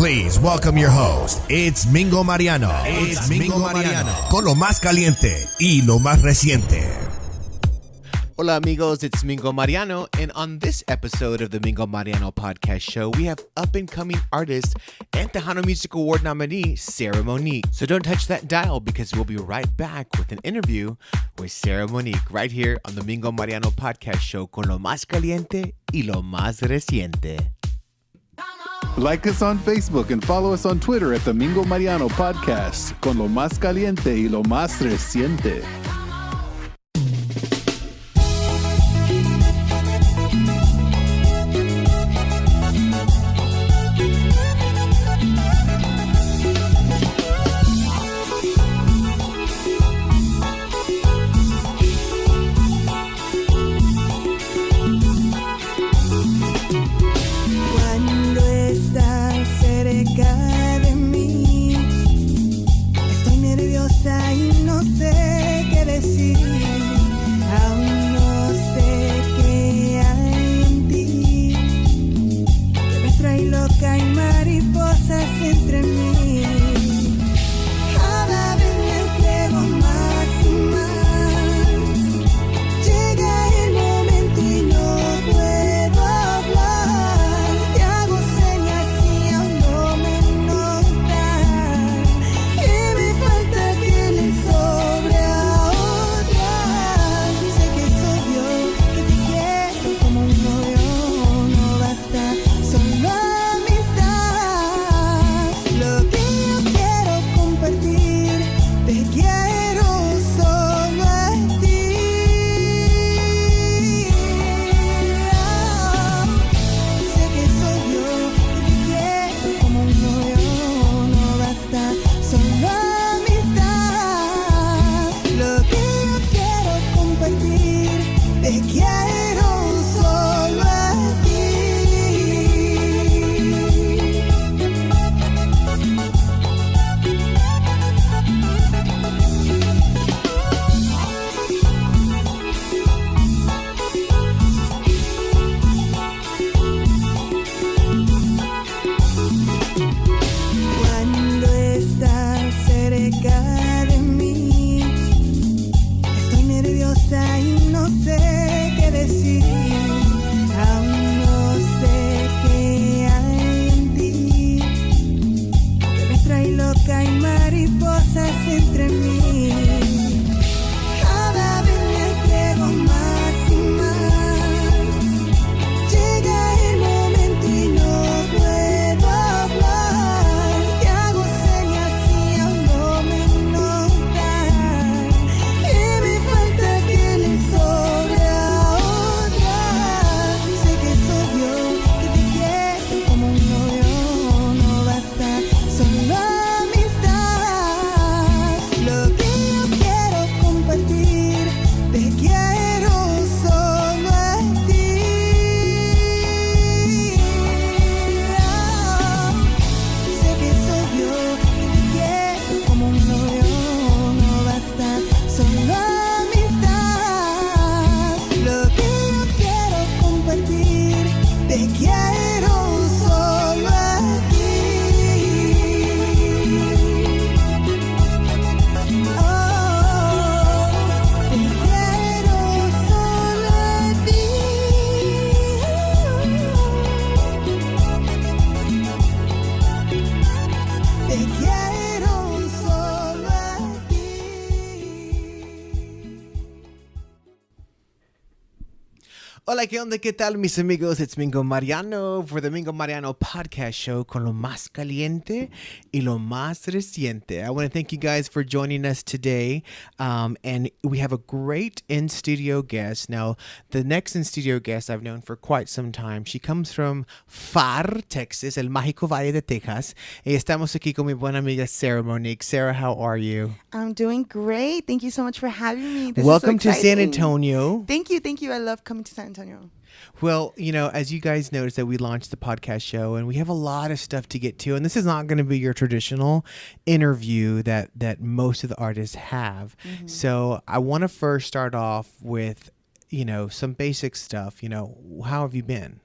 Please welcome your host. It's Mingo Mariano. It's Mingo Mariano. Con lo más caliente y lo más reciente. Hola amigos, it's Mingo Mariano, and on this episode of the Mingo Mariano Podcast Show, we have up-and-coming artist and Tejano Music Award nominee, Sarah Monique. So don't touch that dial because we'll be right back with an interview with Sarah Monique right here on the Mingo Mariano Podcast Show con lo más caliente y lo más reciente. Like us on Facebook and follow us on Twitter at the Mingo Mariano Podcast con lo más caliente y lo más reciente. Hola, ¿qué onda? ¿Qué tal, mis amigos? It's Mingo Mariano for the Mingo Mariano Podcast Show con lo más caliente y lo más reciente. I want to thank you guys for joining us today. And we have a great in-studio guest. Now, the next in-studio guest I've known for quite some time. She comes from Far, Texas, el mágico Valle de Texas. Y estamos aquí con mi buena amiga Sarah Monique. Sarah, how are you? I'm doing great. Thank you so much for having me. Welcome to San Antonio. Thank you. I love coming to San Antonio. Well, you know, as you guys noticed that we launched the podcast show and we have a lot of stuff to get to, and this is not going to be your traditional interview that most of the artists have. Mm-hmm. So I want to first start off with, you know, some basic stuff. You know, how have you been?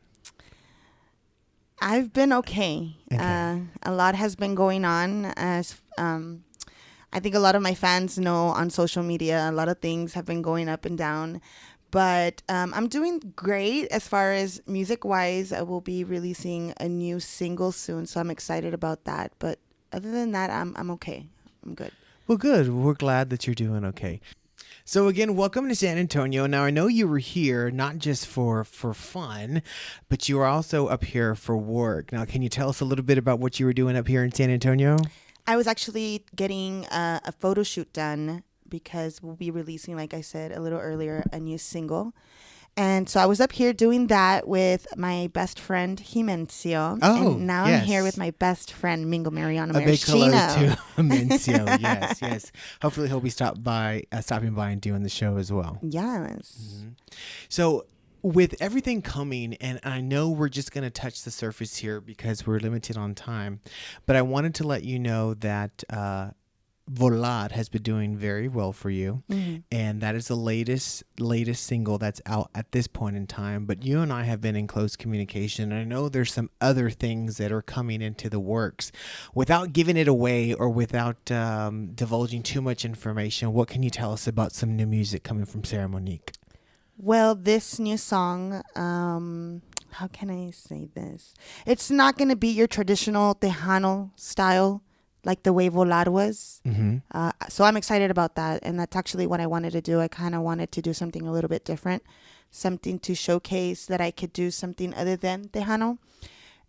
I've been okay. Okay. A lot has been going on. As I think a lot of my fans know on social media, a lot of things have been going up and down. But I'm doing great as far as music-wise. I will be releasing a new single soon, so I'm excited about that. But other than that, I'm okay. I'm good. Well, good. We're glad that you're doing okay. So again, welcome to San Antonio. Now, I know you were here not just for fun, but you were also up here for work. Now, can you tell us a little bit about what you were doing up here in San Antonio? I was actually getting a photo shoot done because we'll be releasing, like I said a little earlier, a new single. And so I was up here doing that with my best friend, Jimencio. Oh, and now yes. I'm here with my best friend, Mingo Mariano A big hello Podcast to Mencio. Yes, yes. Hopefully he'll be stopping by and doing the show as well. Yes. Mm-hmm. So with everything coming, and I know we're just going to touch the surface here because we're limited on time, but I wanted to let you know that Volar has been doing very well for you, and that is the latest single that's out at this point in time. But you and I have been in close communication, and I know there's some other things that are coming into the works. Without giving it away or without divulging too much information, what can you tell us about some new music coming from Sarah Monique? Well, this new song, how can I say this? It's not going to be your traditional Tejano style, like the way Volar was. So I'm excited about that. And that's actually what I wanted to do. I kind of wanted to do something a little bit different, something to showcase that I could do something other than Tejano.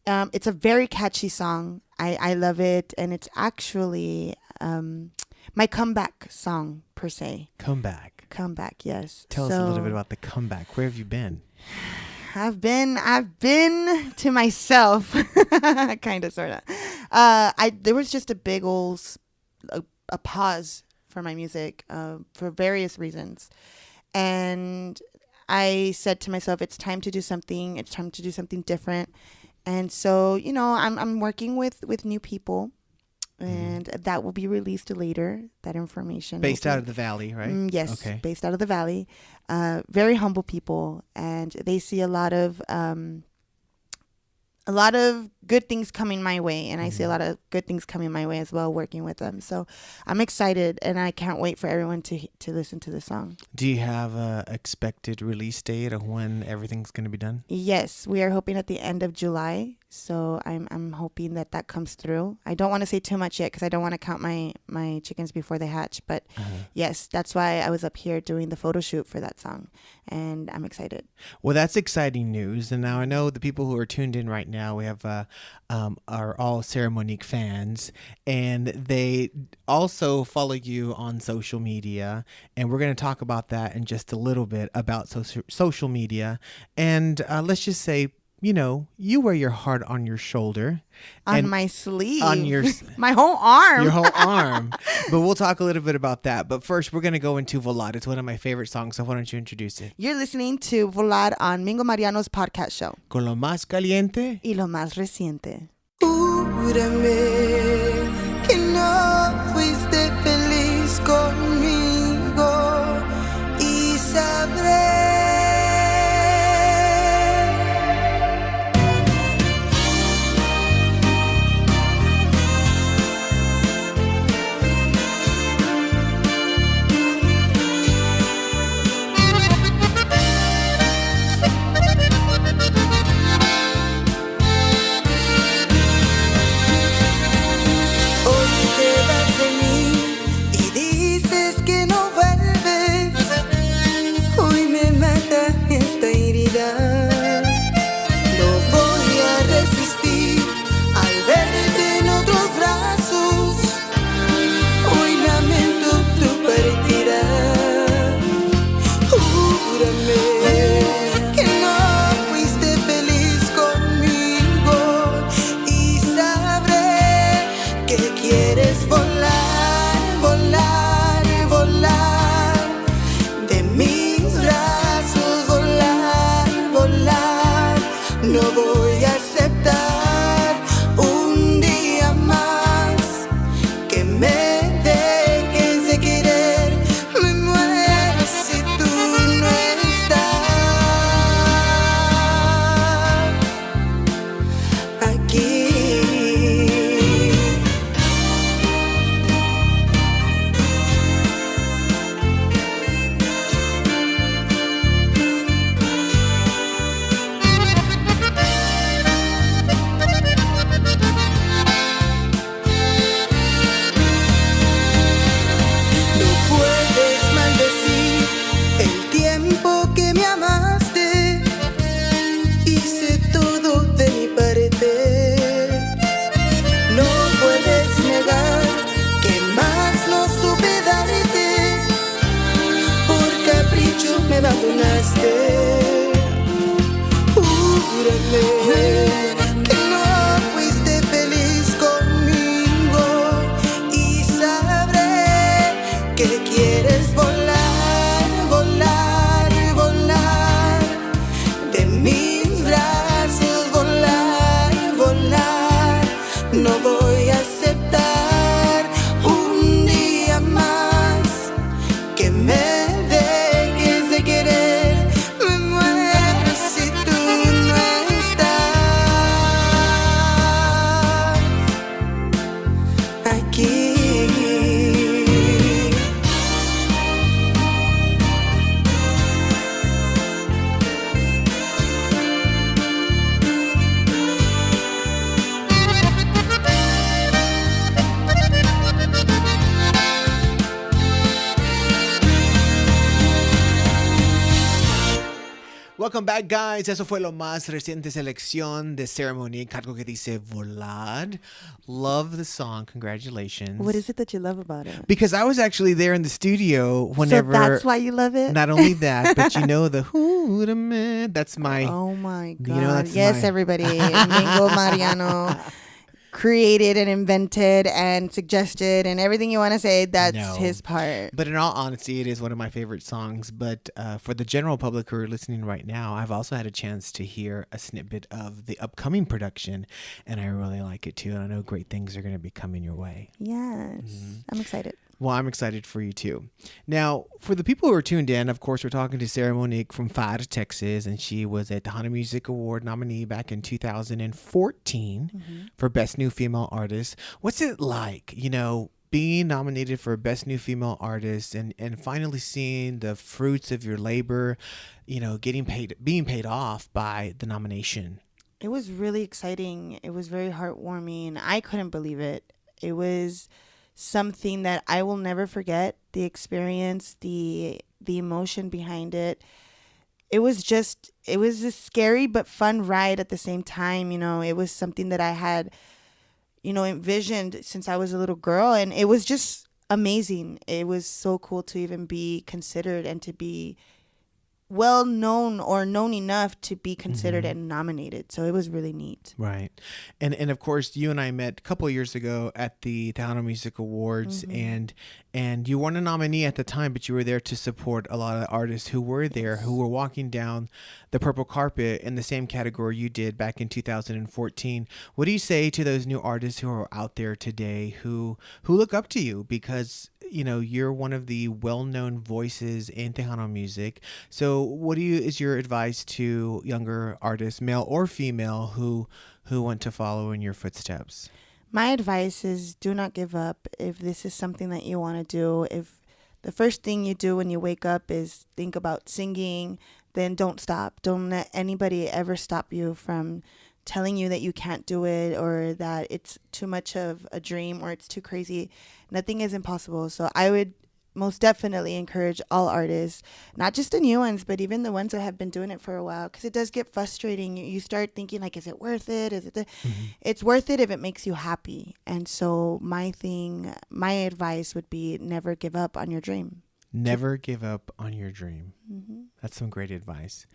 It's a very catchy song. I love it. And it's actually my comeback song, per se. Comeback, yes. Tell us a little bit about the comeback. Where have you been? I've been to myself, kind of, sort of. There was just a big old a pause for my music for various reasons, and I said to myself, it's time to do something. It's time to do something different, and so I'm working with new people. And that will be released later, that information. Based out of the Valley, right? Yes, okay. Based out of the Valley. Very humble people, and they see a lot of good things coming my way, and I see a lot of good things coming my way as well working with them. So I'm excited, and I can't wait for everyone to listen to the song. Do you have a expected release date of when everything's going to be done? Yes, we are hoping at the end of July. So I'm hoping that comes through. I don't want to say too much yet because I don't want to count my chickens before they hatch. But yes, that's why I was up here doing the photo shoot for that song. And I'm excited. Well, that's exciting news. And now I know the people who are tuned in right now, we have are all Sarah Monique fans. And they also follow you on social media. And we're going to talk about that in just a little bit about social media. And let's just say, you wear your heart on your shoulder. On my sleeve. On your... my whole arm. Your whole arm. But we'll talk a little bit about that. But first, we're going to go into Volar. It's one of my favorite songs, so why don't you introduce it? You're listening to Volar on Mingo Mariano's Podcast Show. Con lo más caliente. Y lo más reciente. Júrame que no fuiste feliz conmigo y sabré. abandonaste. Júrame que no fuiste feliz conmigo y sabré que quieres volar, volar, volar de mis brazos, volar, volar. No voy a aceptar un día más que me dejes de querer. Me muero si tú no estás aquí. Welcome back, guys. Eso fue lo más reciente selección de Sarah Monique, algo que dice volar. Love the song. Congratulations. What is it that you love about it? Because I was actually there in the studio whenever. So that's why you love it? Not only that, but you know the who the man. That's my. Oh my God. You know, that's yes, my- everybody. Mingo Mariano created and invented and suggested and everything you want to say, that's No. his part. But in all honesty, it is one of my favorite songs. But for the general public who are listening right now, I've also had a chance to hear a snippet of the upcoming production, and I really like it too. And I know great things are going to be coming your way. Yes. I'm excited. Well, I'm excited for you too. Now, for the people who are tuned in, of course, we're talking to Sarah Monique from Fire, Texas, and she was a Tejano Music Award nominee back in 2014 for Best New Female Artist. What's it like, you know, being nominated for Best New Female Artist and finally seeing the fruits of your labor, you know, being paid off by the nomination? It was really exciting. It was very heartwarming. I couldn't believe it. It was something that I will never forget. The experience, the emotion behind it. It was a scary but fun ride at the same time. You know, it was something that I had, you know, envisioned since I was a little girl, and it was just amazing. It was so cool to even be considered and to be well known or known enough to be considered and nominated. So it was really neat. Right. And of course, you and I met a couple of years ago at the Tejano Music Awards, and you weren't a nominee at the time, but you were there to support a lot of the artists who were there, who were walking down the purple carpet in the same category you did back in 2014. What do you say to those new artists who are out there today who look up to you because, you know, you're one of the well-known voices in Tejano music? So what is your advice to younger artists, male or female, who want to follow in your footsteps? My advice is do not give up. If this is something that you want to do, if the first thing you do when you wake up is think about singing, then don't stop. Don't let anybody ever stop you from telling you that you can't do it or that it's too much of a dream or it's too crazy. Nothing is impossible. So I would most definitely encourage all artists, not just the new ones, but even the ones that have been doing it for a while, because it does get frustrating. You start thinking like, is it worth it? Is it It's worth it if it makes you happy. And so my advice would be never give up on your dream. Never give up on your dream. That's some great advice.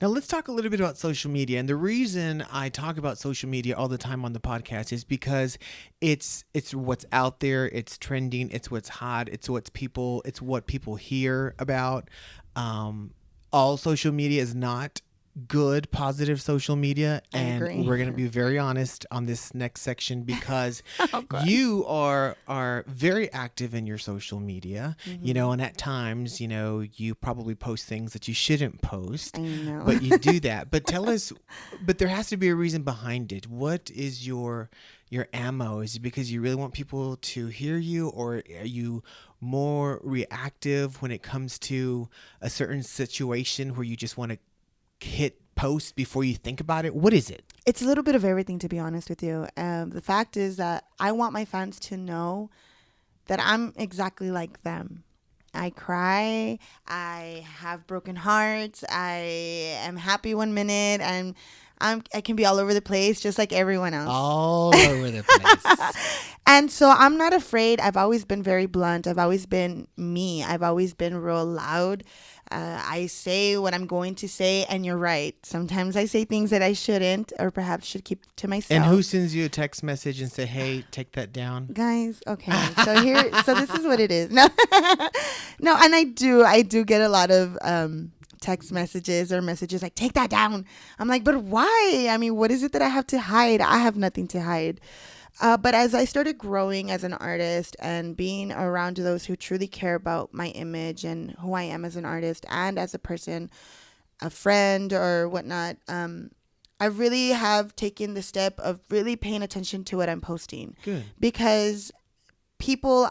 Now let's talk a little bit about social media. And the reason I talk about social media all the time on the podcast is because it's what's out there, it's trending, it's what's hot, it's what people hear about. All social media is not good, positive social media, and we're going to be very honest on this next section because you are very active in your social media, you know, and at times, you know, you probably post things that you shouldn't post, I know. but you do that. But tell us, but there has to be a reason behind it. What is your ammo? Is it because you really want people to hear you, or are you more reactive when it comes to a certain situation where you just want to hit post before you think about it? What is it? It's a little bit of everything, to be honest with you. The fact is that I want my fans to know that I'm exactly like them. I cry, I have broken hearts, I am happy one minute, and I can be all over the place just like everyone else. All over the place. And so I'm not afraid. I've always been very blunt. I've always been me. I've always been real loud. I say what I'm going to say, and you're right. Sometimes I say things that I shouldn't, or perhaps should keep to myself. And who sends you a text message and say, "Hey, take that down"? Guys, okay. So this is what it is. No, no, and I do get a lot of text messages or messages like, "Take that down." I'm like, but why? I mean, what is it that I have to hide? I have nothing to hide. But as I started growing as an artist and being around those who truly care about my image and who I am as an artist and as a person, a friend or whatnot, I really have taken the step of really paying attention to what I'm posting. Good. Because people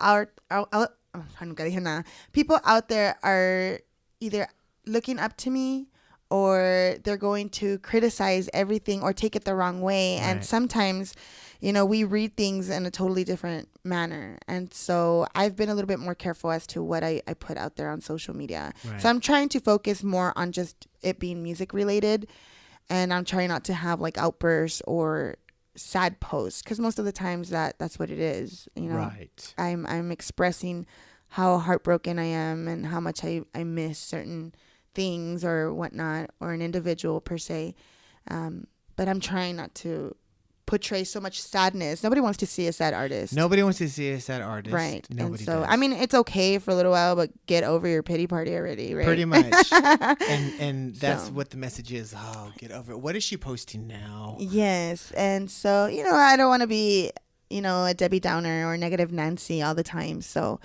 people out there are either looking up to me or they're going to criticize everything or take it the wrong way. Right. And sometimes, we read things in a totally different manner. And so I've been a little bit more careful as to what I put out there on social media. Right. So I'm trying to focus more on just it being music related. And I'm trying not to have like outbursts or sad posts, because most of the times that's what it is. Right. I'm expressing how heartbroken I am and how much I miss certain things or whatnot, or an individual per se. But I'm trying not to portray so much sadness. Nobody wants to see a sad artist. Nobody wants to see a sad artist. Right. Nobody and so, does. I mean, it's okay for a little while, but get over your pity party already, right? Pretty much. and that's what the message is. Oh, get over it. What is she posting now? Yes. And so, I don't want to be, a Debbie Downer or negative Nancy all the time. So,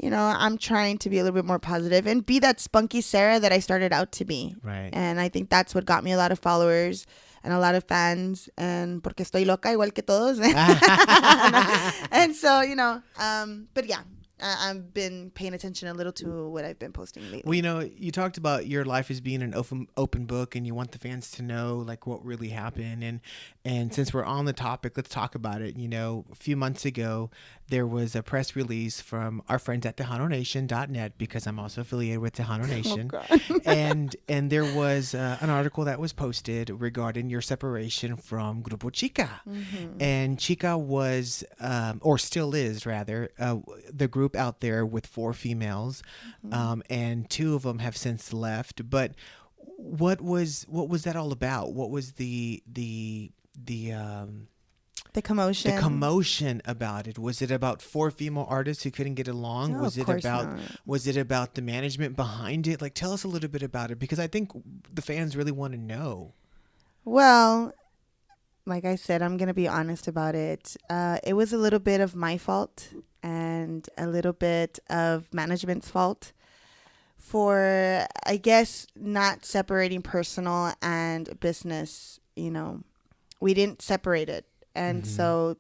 I'm trying to be a little bit more positive and be that spunky Sarah that I started out to be. Right. And I think that's what got me a lot of followers and a lot of fans, and porque estoy loca igual que todos. And so, but yeah, I've been paying attention a little to what I've been posting lately. Well, you talked about your life as being an open book, and you want the fans to know like what really happened. And since we're on the topic, let's talk about it. A few months ago, there was a press release from our friends at TejanoNation.net, because I'm also affiliated with Tejano Nation. Oh, God. and there was an article that was posted regarding your separation from Grupo CHIKKA. Mm-hmm. And CHIKKA was, or still is rather, the group out there with 4 females, and 2 of them have since left. But what was that all about? What was the commotion? The commotion about it. Was it about 4 female artists who couldn't get along? No, Was of course not. Was it about the management behind it? Like, tell us a little bit about it, because I think the fans really want to know. Well, like I said, I'm going to be honest about it. It was a little bit of my fault and a little bit of management's fault for, I guess, not separating personal and business. We didn't separate it. And so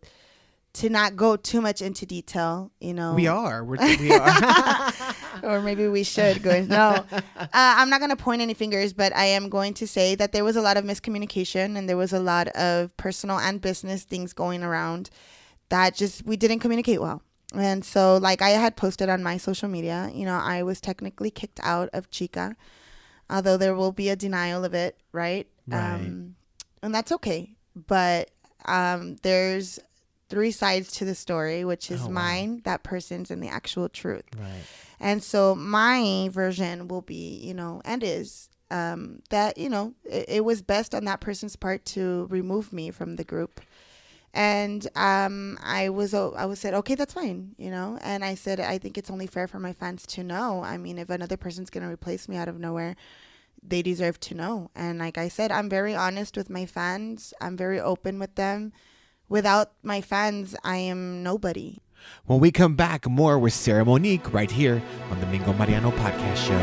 to not go too much into detail, we are. Or maybe we should go. No, I'm not going to point any fingers, but I am going to say that there was a lot of miscommunication and there was a lot of personal and business things going around that we didn't communicate well. And so, like I had posted on my social media, I was technically kicked out of CHIKKA, although there will be a denial of it, right? And that's okay. But there's 3 sides to the story, which is mine, that person's, and the actual truth. Right. And so my version will be, and is that, it was best on that person's part to remove me from the group. And I said, okay, that's fine, and I said, I think it's only fair for my fans to know. I mean, if another person's going to replace me out of nowhere, they deserve to know. And like I said, I'm very honest with my fans. I'm very open with them. Without my fans, I am nobody. When we come back, more with Sarah Monique right here on the Mingo Mariano Podcast Show.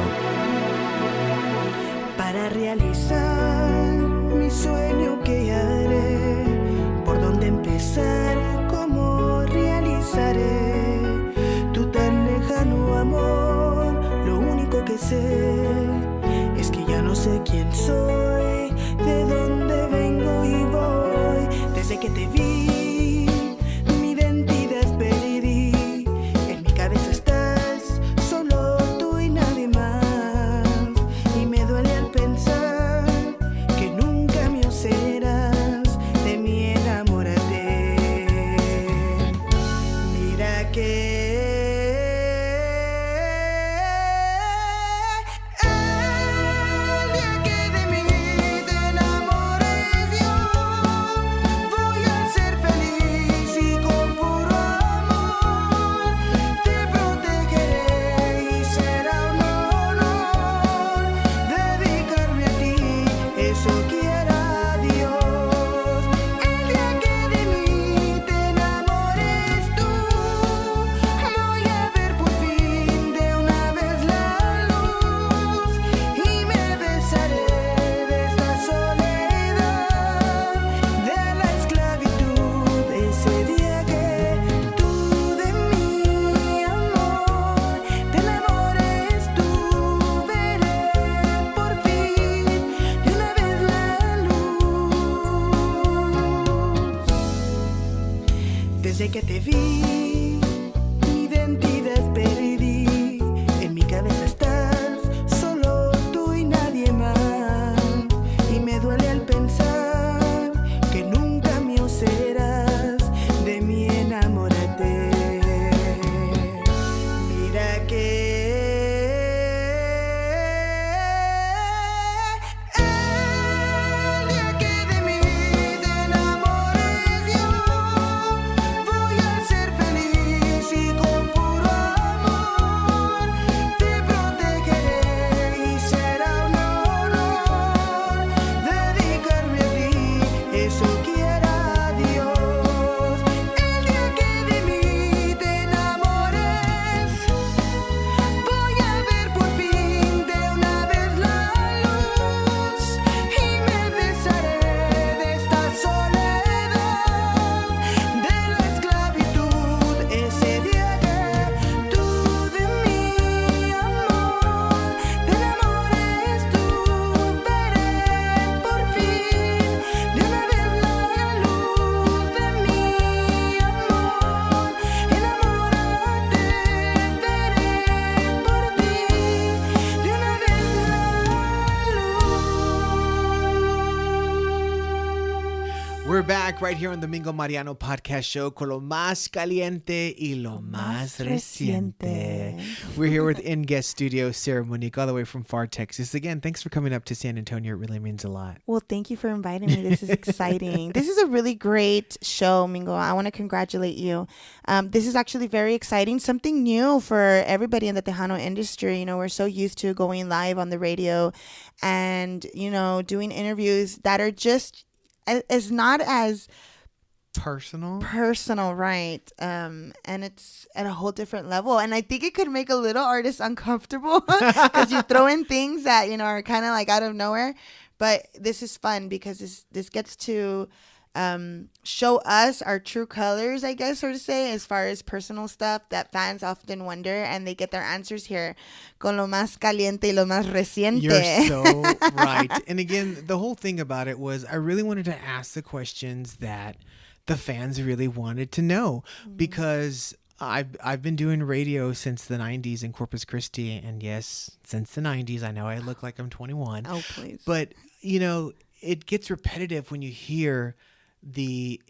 Para realizar mi sueño que haré, por dónde empezar, cómo realizaré tu tan lejano amor. Lo único que sé es que ya no sé quién soy, de dónde vengo y voy. Desde que te vi, mi identidad perdí. En mi cabeza estás, solo tú y nadie más. Y me duele al pensar que nunca mío serás. De mí enamórate. Mira que Desde que te vi, mi identidad perdí. En mi cabeza estás, solo tú y nadie más. Y me duele al pensar que nunca mío serás. De mí enamórate. Mira que We're back right here on the Mingo Mariano Podcast Show con lo más caliente y lo más reciente. We're here with in-guest studio Sarah Monique all the way from Far Texas. Again, thanks for coming up to San Antonio. It really means a lot. Well, thank you for inviting me. This is exciting. This is a really great show, Mingo. I want to congratulate you. This is actually very exciting. Something new for everybody in the Tejano industry. You know, we're so used to going live on the radio and, you know, doing interviews that are just is not as personal, right? And it's at a whole different level. And I think it could make a little artist uncomfortable because you throw in things that, you know, are kind of like out of nowhere. But this is fun because this gets to show us our true colors, I guess, so to say, as far as personal stuff that fans often wonder, and they get their answers here. Con lo más caliente y lo más reciente. You're so right. And again, the whole thing about it was I really wanted to ask the questions that the fans really wanted to know, because I've been doing radio since the 90s in Corpus Christi, and yes, since the 90s. I know I look like I'm 21. Oh, please. But, you know, it gets repetitive when you hear the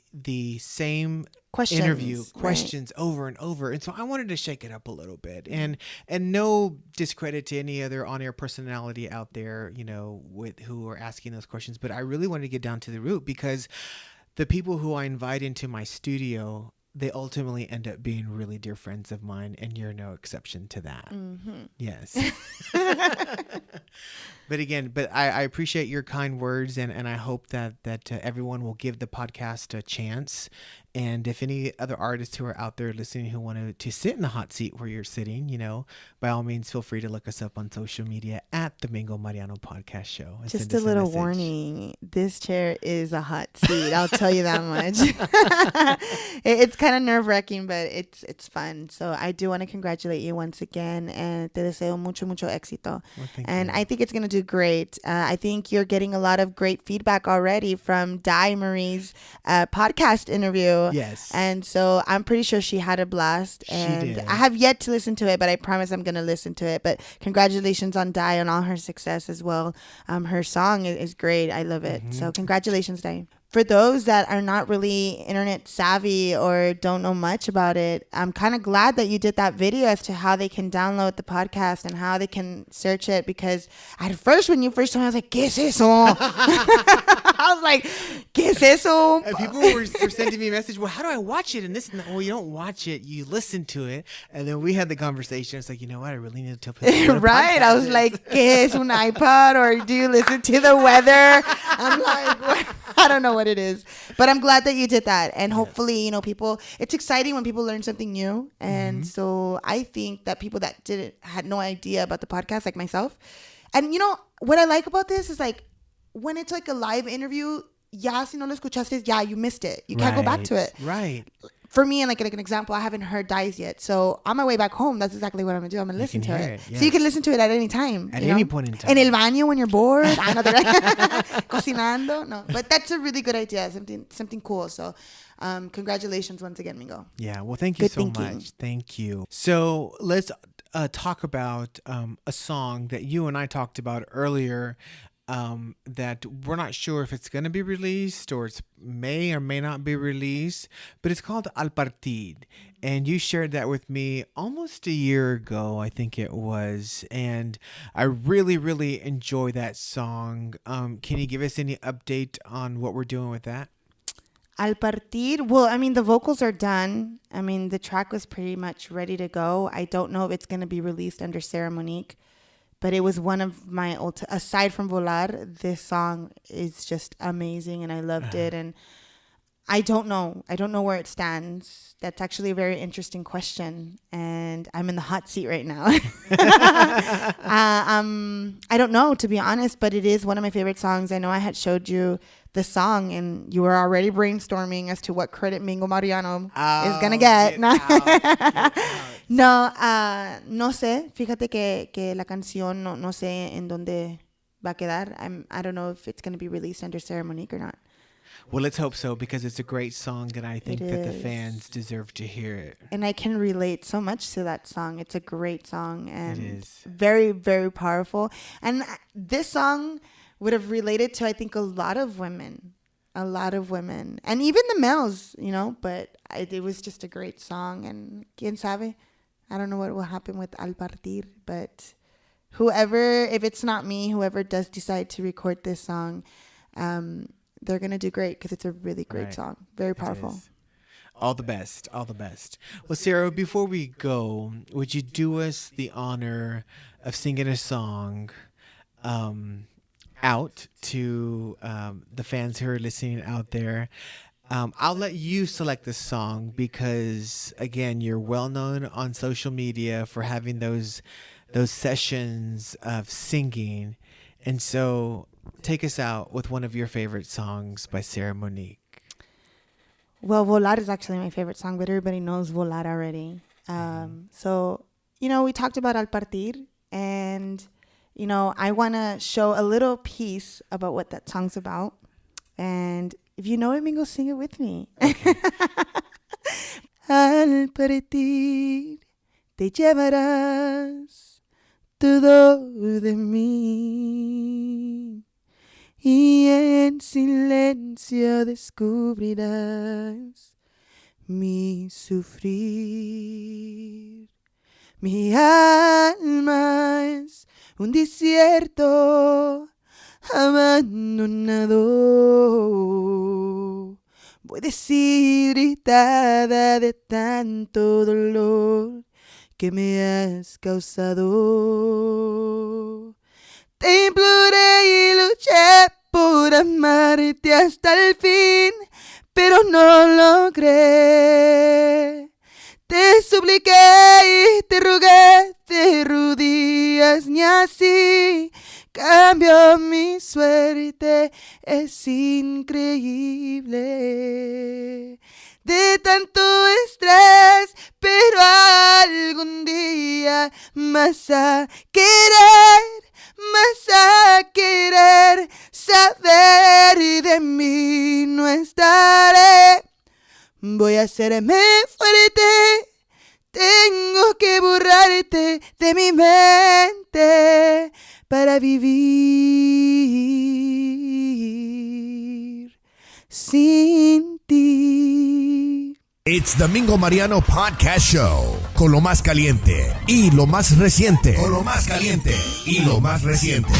same questions over and over, and so I wanted to shake it up a little bit, and no discredit to any other on-air personality out there, you know, with who are asking those questions, but I really wanted to get down to the root, because the people who I invite into my studio, they ultimately end up being really dear friends of mine, and you're no exception to that. Yes. But again, I appreciate your kind words, and I hope that everyone will give the podcast a chance. And if any other artists who are out there listening who want to sit in the hot seat where you're sitting, you know, by all means, feel free to look us up on social media at the Mingo Mariano Podcast Show. Just a little warning. This chair is a hot seat. I'll tell you that much. It's kind of nerve-wracking, but it's fun. So I do want to congratulate you once again, and te deseo mucho éxito. Well, and I think it's going to do great. I think you're getting a lot of great feedback already from Di Marie's podcast interview. Yes. And so I'm pretty sure she had a blast. And she did. I have yet to listen to it, but I promise I'm going to listen to it. But congratulations on Di on all her success as well. Her song is great. I love it. So congratulations, Di. For those that are not really internet savvy or don't know much about it, I'm kind of glad that you did that video as to how they can download the podcast and how they can search it, because at first, when you first told me, I was like, ¿Qué es eso? I was like, ¿Qué es eso? And people were sending me a message, well, how do I watch it? And this and that. Well, you don't watch it, you listen to it. And then we had the conversation. It's like, you know what? I really need to tell people. Right. I was like, ¿Qué es un iPod? Or do you listen to the weather? I'm like, what? I don't know what it is, but I'm glad that you did that. And hopefully, you know, it's exciting when people learn something new. And so I think that people that had no idea about the podcast, like myself. And you know, what I like about this is like, when it's like a live interview, ya si no lo escuchaste, ya you missed it. You can't go back to it. Right. for me, and like an example, I haven't heard Dies yet. So on my way back home, that's exactly what I'm going to do. I'm going to listen to it. Yes. So you can listen to it at any time. At any point in time. En el baño when you're bored. I know cocinando. No, but that's a really good idea. Something cool. So congratulations once again, Mingo. Yeah, well, thank you Good so thinking. much. Thank you. So let's talk about a song that you and I talked about earlier that we're not sure if it's going to be released or it may or may not be released, but it's called Al Partir. And you shared that with me almost a year ago, I think it was. And I really, really enjoy that song. Can you give us any update on what we're doing with that? Al Partir, well, I mean, the vocals are done. I mean, the track was pretty much ready to go. I don't know if it's going to be released under Sarah Monique, but it was one of my aside from Volar, this song is just amazing and I loved it. And I don't know where it stands. That's actually a very interesting question. And I'm in the hot seat right now. I don't know, to be honest, but it is one of my favorite songs. I know I had showed you the song and you were already brainstorming as to what credit Mingo Mariano is going to get. No, no sé. Fíjate que la canción no sé en dónde va a quedar. I don't know if it's going to be released under Sarah Monique or not. Well, let's hope so, because it's a great song and I think that the fans deserve to hear it. And I can relate so much to that song. It's a great song and it is very, very powerful. And this song would have related to, I think, a lot of women, and even the males, but it was just a great song. And quién sabe, I don't know what will happen with Al Partir, but whoever, if it's not me, whoever does decide to record this song, they're going to do great because it's a really great song. Very powerful. All the best. All the best. Well, Sarah, before we go, would you do us the honor of singing a song out to the fans who are listening out there? I'll let you select the song because, again, you're well known on social media for having those sessions of singing. And so take us out with one of your favorite songs by Sarah Monique. Well, Volar is actually my favorite song, but everybody knows Volar already. So, we talked about Al Partir, and, I want to show a little piece about what that song's about. And if you know it, Mingo, sing it with me. Okay. Al partir te llevarás todo de mí. Y en silencio descubrirás mi sufrir. Mi alma es un desierto abandonado. Voy deshidratada de tanto dolor que me has causado. Te imploré y luché por amarte hasta el fin, pero no logré. Te supliqué y te rogué de rodillas, ni así cambió mi suerte. Es increíble. De tanto estrés, pero algún día vas a querer saber de mí no estaré. Voy a hacerme fuerte, tengo que borrarte de mi mente para vivir sin ti. It's the Mingo Mariano Podcast Show, con lo más caliente y lo más reciente. Con lo más caliente y lo más reciente.